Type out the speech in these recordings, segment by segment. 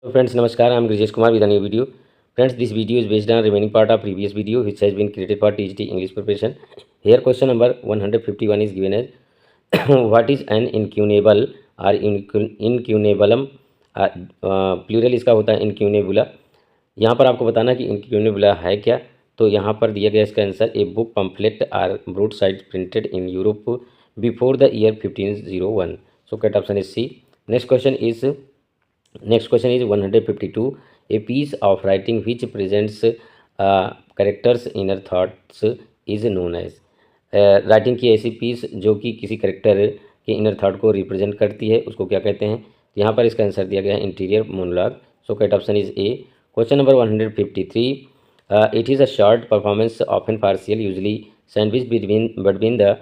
So friends, namaskar. I am Grijesh Kumar with a new video. Friends, this video is based on remaining part of previous video which has been created for TGT English preparation. Here question number 151 is given as what is an incunable or incunabulum? Plural इसका होता है incunabula. यहाँ पर आपको बताना कि incunabula है क्या. तो यहाँ पर दिया गया इसका answer a book pamphlet or broadside printed in Europe before the year 1501. So correct option is C. Next question is 152. A piece of writing which presents characters inner thoughts is known as. Writing की ऐसी piece जो कि किसी character के inner thought को represent करती है उसको क्या कहते हैं. तो यहाँ पर इसका आंसर दिया गया है interior monologue. So correct option is A. Question number 153. It is a short performance often partial usually sandwich between the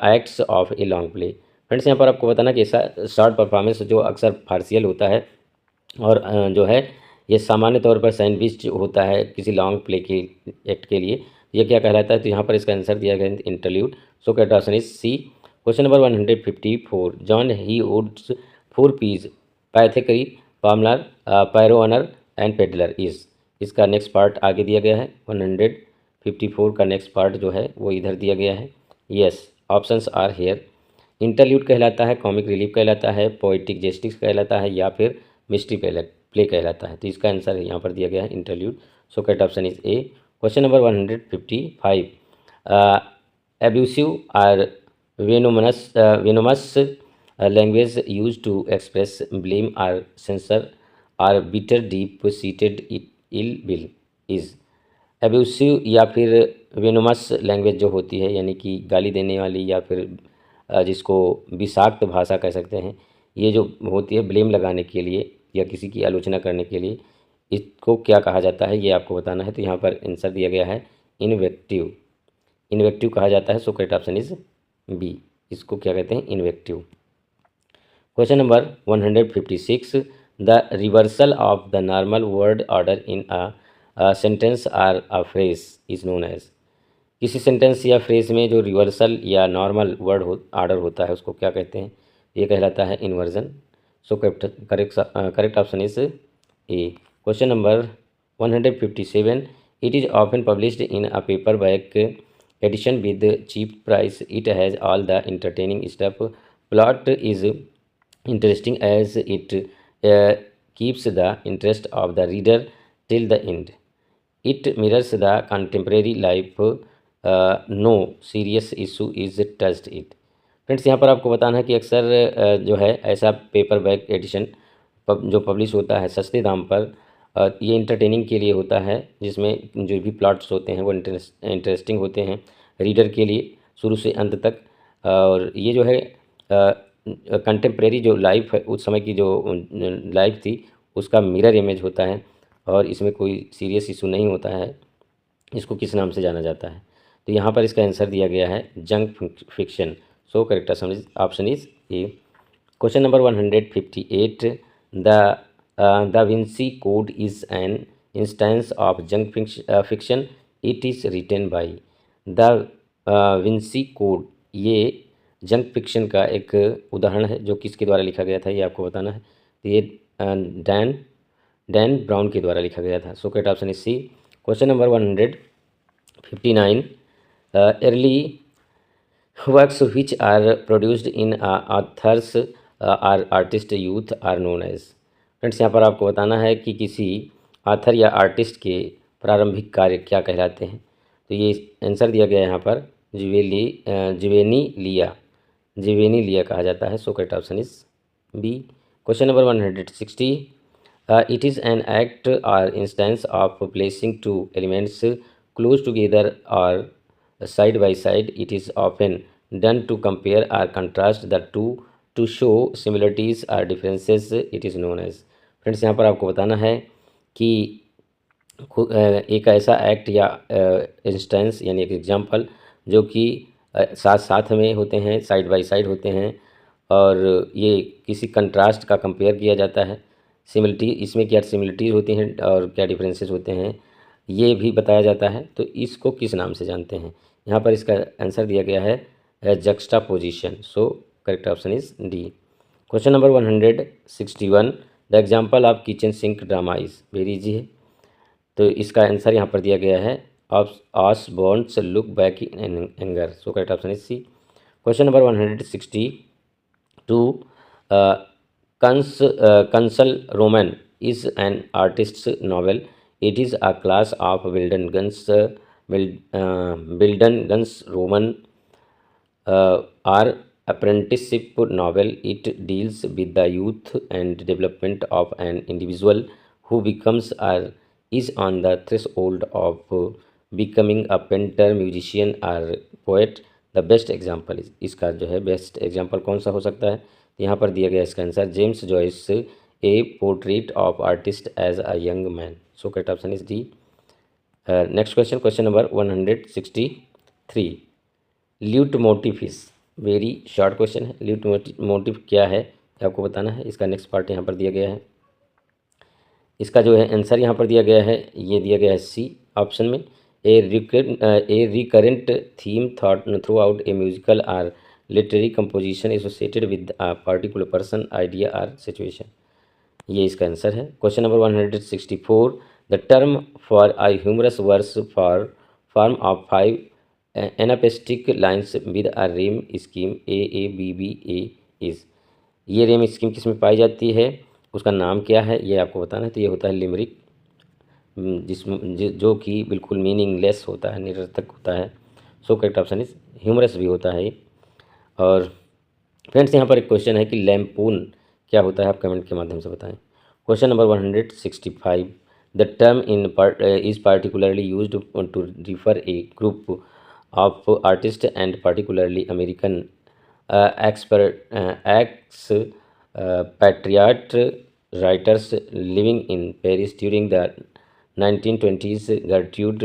acts of a long play. Friends, यहाँ पर आपको बताना कि शॉर्ट परफॉर्मेंस जो अक्सर पार्शियल होता है और जो है ये सामान्य तौर पर सैंडविच होता है किसी लॉन्ग प्ले के एक्ट के लिए. ये क्या कहलाता है. तो यहाँ पर इसका आंसर दिया गया है interlude. So correct option is C. Question number 154. John Heywood's 4 P's pothecary palmer pardoner and pedlar is. इसका नेक्स्ट पार्ट आगे दिया गया है. 154 का नेक्स्ट पार्ट जो है वो इधर दिया गया है. Yes, options are here. Interlude कहलाता है, कॉमिक रिलीफ कहलाता है, पोइटिक जेस्टिक्स कहलाता है या फिर मिस्ट्री प्ले कहलाता है. तो इसका आंसर यहाँ पर दिया गया है interlude. So correct option is A. Question number 155. Abusive or venomous language use to express blame or censure or bitter deep seated ill will is. Abusive या फिर वेनोमस लैंग्वेज जो होती है यानी कि गाली देने वाली या फिर जिसको विषाक्त भाषा कह सकते हैं, ये जो होती है ब्लेम लगाने के लिए या किसी की आलोचना करने के लिए, इसको क्या कहा जाता है ये आपको बताना है. तो यहाँ पर आंसर दिया गया है इन्वेक्टिव. इन्वेक्टिव कहा जाता है. So correct option is B. इसको क्या कहते हैं, invective. Question number 156. The reversal of the normal word order in a sentence or a phrase is known as. किसी सेंटेंस या फ्रेज में जो रिवर्सल या नॉर्मल वर्ड ऑर्डर होता है उसको क्या कहते हैं. ये कहलाता है inversion. So correct option is A. Question number 157. It is often published in a paperback edition with cheap price. It has all the entertaining stuff. Plot is interesting as it keeps the interest of the reader till the end. It mirrors the contemporary life. No serious issue is touched it. Friends, यहाँ पर आपको बताना है कि अक्सर जो है ऐसा पेपर बैक एडिशन जो पब्लिश होता है सस्ते दाम पर, ये इंटरटेनिंग के लिए होता है जिसमें जो भी प्लॉट्स होते हैं वो इंटरेस्टिंग होते हैं रीडर के लिए शुरू से अंत तक. और ये जो है कंटेम्प्रेरी जो लाइफ है उस समय की जो लाइफ थी उसका मिरर इमेज होता है और इसमें कोई सीरियस इशू नहीं होता है. इसको किस नाम से जाना जाता है. तो यहाँ पर इसका आंसर दिया गया है junk fiction. So correct option is A. Question number 158. Da Vinci code is an instance of junk fiction. It is written by. Da Vinci code ये जंक फिक्शन का एक उदाहरण है जो किसके द्वारा लिखा गया था ये आपको बताना है. तो ये डैन ब्राउन के द्वारा लिखा गया था. So correct option is C. Question number 159. Early works which are produced in authors or artist youth are known as. Friends, यहाँ पर आपको बताना है कि किसी आथर या आर्टिस्ट के प्रारंभिक कार्य क्या कहलाते हैं. तो ये आंसर दिया गया है यहाँ पर जिवेनी लिया कहा जाता है. So correct option is B. Question number 160. It is an act or instance of placing two elements close together or side by side. It is often done to compare or contrast the two to show similarities or differences. It is known as. Friends, यहाँ पर आपको बताना है कि एक ऐसा act या instance यानी एक एग्जाम्पल जो कि साथ साथ में होते हैं, साइड बाय साइड होते हैं और ये किसी कंट्रास्ट का कंपेयर किया जाता है. सिमिलिटी, इसमें क्या सिमिलिटीज होती हैं और क्या डिफरेंसेस होते हैं ये भी बताया जाता है. तो इसको किस नाम से जानते हैं. यहाँ पर इसका आंसर दिया गया है juxtaposition. So correct option is D. Question number 161. The example of kitchen sink drama is very easy है। तो इसका आंसर यहाँ पर दिया गया है of Osborne's look back in anger, so correct option is C. Question number 162, Kunstlerroman is an artist's novel. It is a class of Bildungsroman or apprenticeship novel. It deals with the youth and development of an individual who becomes or is on the threshold of becoming a painter, musician or poet. The best example इसका जो है best example कौन सा हो सकता है? यहाँ पर दिया गया इसका answer James Joyce a portrait of artist as a young man, so correct option is D. Next question, question number 163, leitmotif is very short question है। ल्यूट मोटिव क्या है आपको बताना है। इसका नेक्स्ट पार्ट यहाँ पर दिया गया है। इसका जो है आंसर यहाँ पर दिया गया है, ये दिया गया है सी ऑप्शन में। A recurrent theme throughout a musical or literary composition associated with a particular person, idea or situation, ये इसका आंसर है। Question number 164, the term for a humorous verse form of 5 anapestic lines with a rhyme scheme A B B A is, ये RAM scheme किस में पाई जाती है, उसका नाम क्या है, ये आपको बताना है। तो ये होता है लिमरिक, जो कि बिल्कुल मीनिंगलेस होता है, निरर्थक होता है। So correct option is humorous भी होता है। और फ्रेंड्स यहाँ पर एक क्वेश्चन है कि लैम्पून क्या होता है, आप कमेंट के माध्यम से बताएं। Question number 165, the term is particularly used to refer a group of artist and particularly American patriot writers living in Paris during the 1920s. Gertrude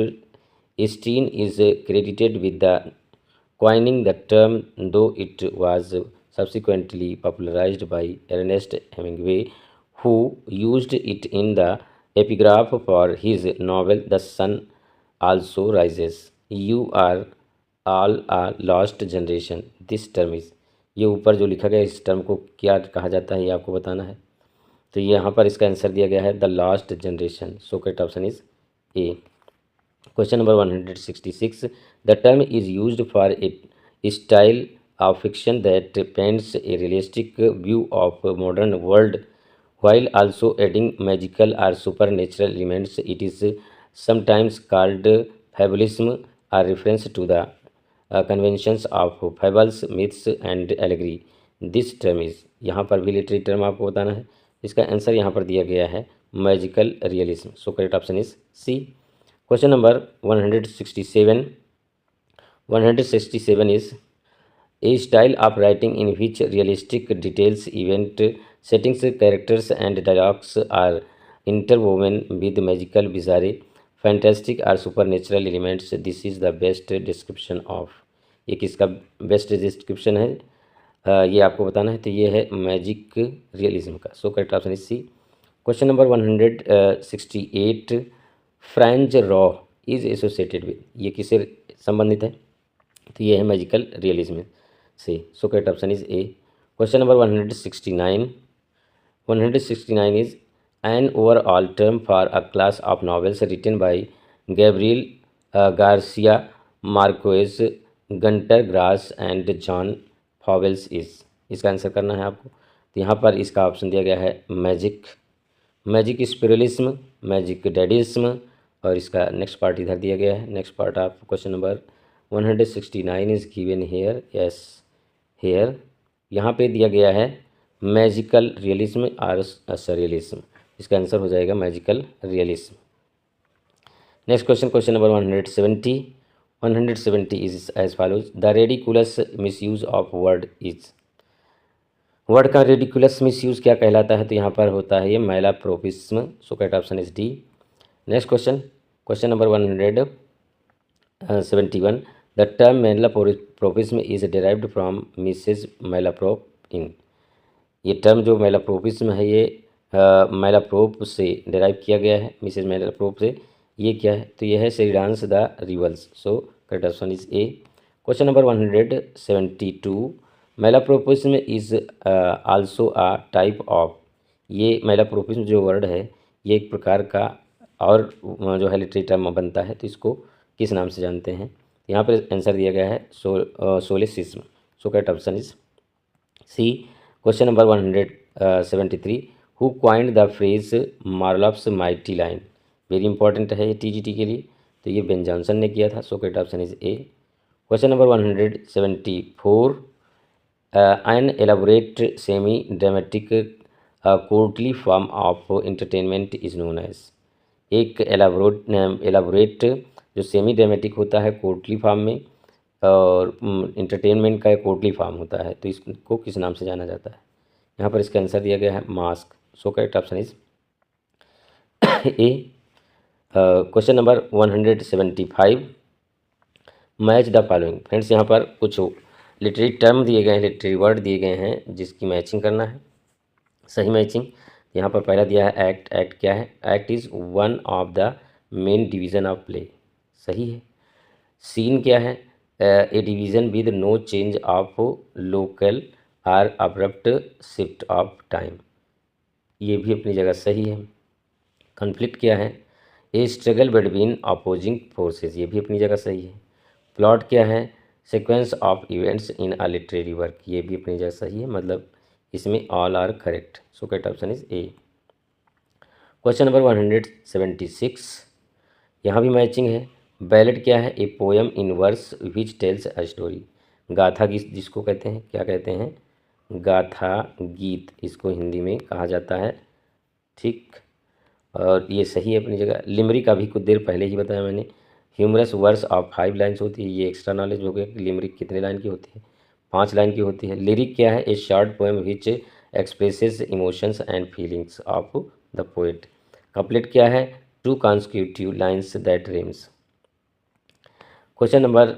Stein is credited with the coining the term, though it was subsequently popularized by Ernest Hemingway, who used it in the epigraph for his novel The Sun Also Rises. You are all a lost generation. This term is, ये ऊपर जो लिखा गया इस term को क्या कहा जाता है ये आपको बताना है। तो यहाँ पर इसका आंसर दिया गया है the last generation, so correct option is A. Question number 166, the term is used for a style of fiction that paints A realistic view of modern world while also adding magical or supernatural elements. It is sometimes called fabulism, a reference to the conventions of fables, myths and allegory. This term is, यहाँ पर भी literary term आपको बताना है। इसका answer यहाँ पर दिया गया है magical realism, so correct option is C. Question number 167 is a style of writing in which realistic details, event settings, characters and dialogues are interwoven with magical, bizarre, fantastic or supernatural elements. This is the best description of, ये किसका best description है ये आपको बताना है। तो ये है मैजिक रियलिज्म का, so correct option is C. Question number 168, French raw is associated with, ये किससे संबंधित है? तो ये है मैजिकल रियलिज्म से, सो correct option is A. Question number 169 is an overall term for a class of novels written by Gabriel Garcia Marquez, Gunter Grass and John Fowles is, इसका answer करना है आपको। तो यहाँ पर इसका ऑप्शन दिया गया है मैजिक स्पिरिलिज्म, मैजिक डैडिज्म, और इसका नेक्स्ट पार्ट इधर दिया गया है। Next part of question number 169 is given here, yes here, यहाँ पे दिया गया है मैजिकल रियलिज्म और सरियलिज्म, इसका आंसर हो जाएगा magical realism. Next question, question number 170 is as follows, the ridiculous misuse of word is, word का रेडिकुलस मिसयूज क्या कहलाता है? तो यहाँ पर होता है ये malapropism, so correct option is D. Next question, question number 171, the term मैलाप्रोपिज्म is derived from Mrs मैलाप्रोप इन, ये टर्म जो मैलाप्रोपिज्म है ये मैलाप्रोप से डिराइव किया गया है, मिसेज मैलाप्रोप से। ये क्या है? तो ये है Sheridan's the Rivals, so correct option is A. Question number 172, malapropism is also a type of, ये मैलाप्रोपिज्म जो वर्ड है ये एक प्रकार का और जो है लिटरेरी टर्म बनता है, तो इसको किस नाम से जानते हैं? यहाँ पर आंसर दिया गया है solecism. So correct option is C. Question number 173, who coined the phrase Marlowe's mighty line? Very important है ये टीजीटी के लिए, तो ये बेन जॉनसन ने किया था। So correct option is A. Question number 174, an elaborate semi dramatic courtly form of entertainment is known as? एक एलाबोरेट जो सेमी ड्रामेटिक होता है कोर्टली फॉर्म में, और इंटरटेनमेंट का एक कोर्टली फॉर्म होता है, तो इसको किस नाम से जाना जाता है? यहाँ पर इसका आंसर दिया गया है mask. So correct option is A. Question number 175, match the following. Friends यहाँ पर कुछ लिटरेरी टर्म दिए गए हैं, लिटरेरी वर्ड दिए गए हैं जिसकी मैचिंग करना है, सही मैचिंग। यहाँ पर पहला दिया है एक्ट। एक्ट क्या है? Act is one of the main division of play, सही है। सीन क्या है? A division with no change of locale or abrupt shift of time, ये भी अपनी जगह सही है। कन्फ्लिक्ट क्या है? A struggle between opposing forces, ये भी अपनी जगह सही है। प्लॉट क्या है? Sequence of events in a literary work, ये भी अपनी जगह सही है, मतलब इसमें all are correct. So correct option is A. Question number 176, यहाँ भी मैचिंग है। बैलेड क्या है? A poem in verse which tells a story. गाथा गीत जिसको कहते हैं, क्या कहते हैं? गाथा गीत इसको हिंदी में कहा जाता है, ठीक। और ये सही है अपनी जगह। लिमरिक अभी कुछ देर पहले ही बताया मैंने, ह्यूमरस वर्स ऑफ 5 लाइन्स होती है, ये एक्स्ट्रा नॉलेज हो गया कि लिमरिक कितने लाइन की होती है? 5 लाइन की होती है। लिरिक क्या है? A short poem which expresses emotions and feelings of the poet. Couplet क्या है? 2 consecutive lines that rhymes. Question number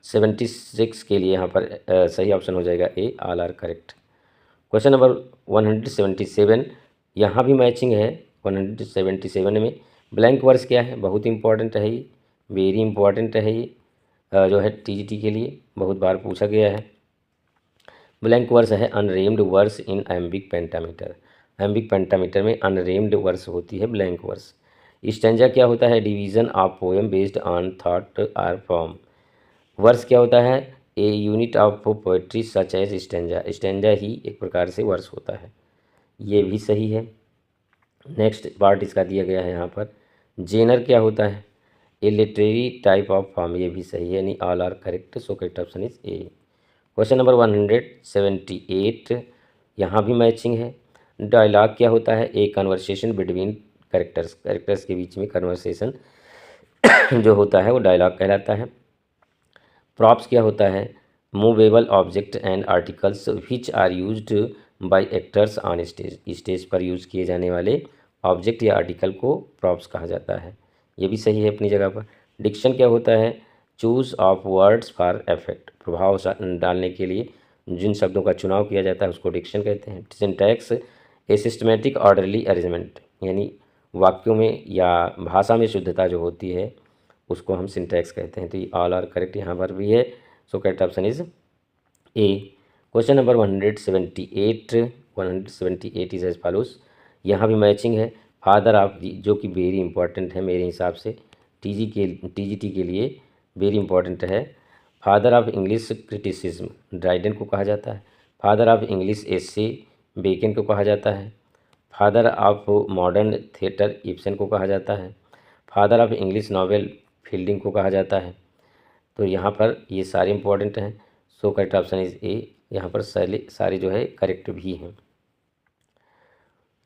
76 के लिए यहाँ पर सही ऑप्शन हो जाएगा A, all are correct. Question number 177, यहाँ भी मैचिंग है। 177 में ब्लैंक वर्स क्या है? बहुत इंपॉर्टेंट है ये, वेरी इंपॉर्टेंट है ये, जो है टीजीटी के लिए बहुत बार पूछा गया है। ब्लैंक वर्स है अनरेम्ड वर्स इन एम्बिक पेंटामीटर। एम्बिक पेंटामीटर में अनरेम्ड वर्स होती है ब्लैंक वर्स। स्टेंजा क्या होता है? Division of poem based on thought or form. Verse क्या होता है? A unit of poetry such as stanza. Stanza ही एक प्रकार से वर्स होता है, ये भी सही है। नेक्स्ट पार्ट इसका दिया गया है यहाँ पर। जेनर क्या होता है? A literary type of form, ये भी सही है, यानी all are correct. So correct option is A. Question number 178, यहाँ भी मैचिंग है। डायलॉग क्या होता है? A conversation between characters, characters के बीच में कन्वर्सेशन जो होता है वो डायलॉग कहलाता है। प्रॉप्स क्या होता है? Movable object and articles which are used by actors on stage. Stage पर यूज़ किए जाने वाले ऑब्जेक्ट या आर्टिकल को प्रॉप्स कहा जाता है, ये भी सही है अपनी जगह पर। डिक्शन क्या होता है? Choose of words for effect, प्रभाव डालने के लिए जिन शब्दों का चुनाव किया जाता है उसको डिक्शन कहते हैं। Syntax a systematic orderly arrangement, यानी वाक्यों में या भाषा में शुद्धता जो होती है उसको हम सिंटैक्स कहते हैं, तो ये ऑल आर करेक्ट यहाँ पर भी है। So correct option is A. Question number 178 is as follows, यहाँ भी मैचिंग है। फादर ऑफ, जो कि वेरी इंपॉर्टेंट है मेरे हिसाब से टीजीटी के लिए वेरी इंपॉर्टेंट है। Father of English criticism Dryden को कहा जाता है। Father of English essay Bacon को कहा जाता है। Father of modern theatre Ibsen को कहा जाता है। Father of English novel Fielding को कहा जाता है। तो यहाँ पर ये सारे इंपॉर्टेंट हैं। सो करेक्ट ऑप्शन इज ए। यहाँ पर सारे जो है करेक्ट भी हैं।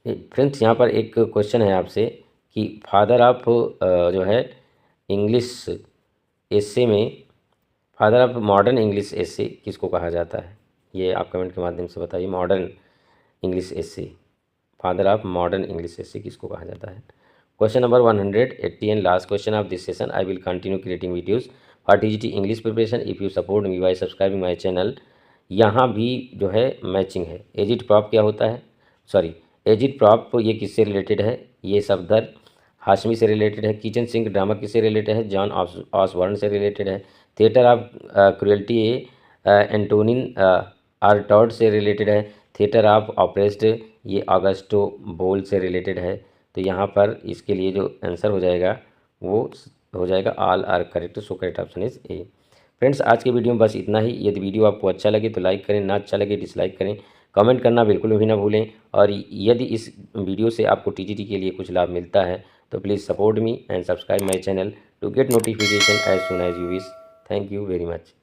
फ्रेंड्स यहाँ पर एक क्वेश्चन है आपसे कि फादर ऑफ जो है इंग्लिश एसे में, father of modern English essay किसको कहा जाता है? ये आप कमेंट के माध्यम से बताइए। Modern English essay, father of modern English essay किसको कहा जाता है? Question number 180 and last question of this session. I will continue creating videos for TGT English preparation if you support me by subscribing my channel. यहाँ भी जो है matching है। Agit prop क्या होता है? सॉरी, एजिट प्रॉप ये किससे रिलेटेड है? ये सफदर हाशमी से रिलेटेड है। किचन सिंक ड्रामा किससे रिलेटेड है? जॉन ऑसबर्न से रिलेटेड है। थिएटर ऑफ क्रुएल्टी एंटोनिन आर्टॉड से रिलेटेड है। थिएटर ऑफ ऑप्रेस्ड ये ऑगस्टो बोल से रिलेटेड है। तो यहाँ पर इसके लिए जो आंसर हो जाएगा वो हो जाएगा all are correct, so correct option is A. Friends, आज के वीडियो में बस इतना ही। यदि वीडियो आपको अच्छा लगे तो लाइक करें, ना अच्छा लगे डिसलाइक करें, कमेंट करना बिल्कुल भी ना भूलें। और यदि इस वीडियो से आपको टीजीटी के लिए कुछ लाभ मिलता है तो please support me and subscribe my channel to get notification as soon as you wish. Thank you very much.